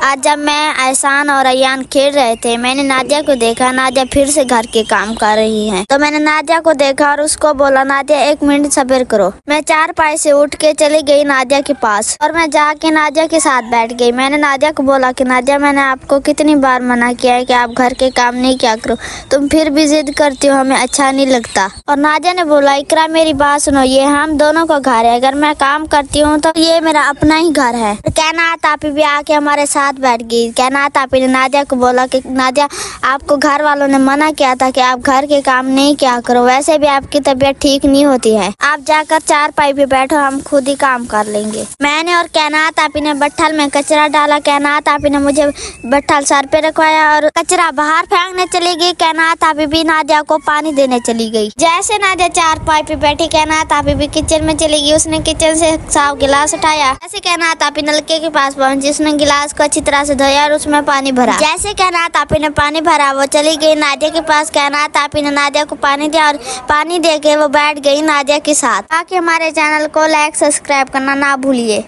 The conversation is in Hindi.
आज जब मैं एहसान और अयान खेल रहे थे, मैंने नादिया को देखा। नादिया फिर से घर के काम कर रही है, तो मैंने नादिया को देखा और उसको बोला, नादिया 1 मिनट सब्र करो। मैं चारपाई से उठ के चली गई नादिया के पास और मैं जाके नादिया के साथ बैठ गई। मैंने नादिया को बोला कि नादिया, मैंने आपको कितनी बार मना किया है कि आप घर के काम नहीं किया करो, तुम फिर भी जिद करती हो, हमें अच्छा नहीं लगता। और नादिया ने बोला, इकरा मेरी बात सुनो, ये हम दोनों का घर है, अगर मैं काम करती हूँ तो ये मेरा अपना ही घर है। कायनात आपी भी आके हमारे साथ बैठ गई। कायनात आपी ने नादिया को बोला कि नादिया, आपको घर वालों ने मना किया था कि आप घर के काम नहीं किया करो, वैसे भी आपकी तबीयत ठीक नहीं होती है, आप जाकर चारपाई पे बैठो, हम खुद ही काम कर लेंगे। मैंने और कायनात आपी ने बट्ठल में कचरा डाला। कायनात आपी ने मुझे बट्ठल सर पे रखवाया और कचरा बाहर फेंकने चली गई। कायनात आपी भी नादिया को पानी देने चली गई। जैसे नादिया चारपाई पे बैठी, कायनात आपी भी किचन में चली गई। उसने किचन से साफ गिलास उठाया। जैसे कायनात आपी नलके के पास पहुंची, उसने गिलास को अच्छी तरह से धोया और उसमें पानी भरा। जैसे कायनात आपी ने पानी भरा, वो चली गई नादिया के पास। कायनात आपी ने नादिया को पानी दिया और पानी दे के वो बैठ गई नादिया के साथ। बाकी हमारे चैनल को लाइक सब्सक्राइब करना ना भूलिए।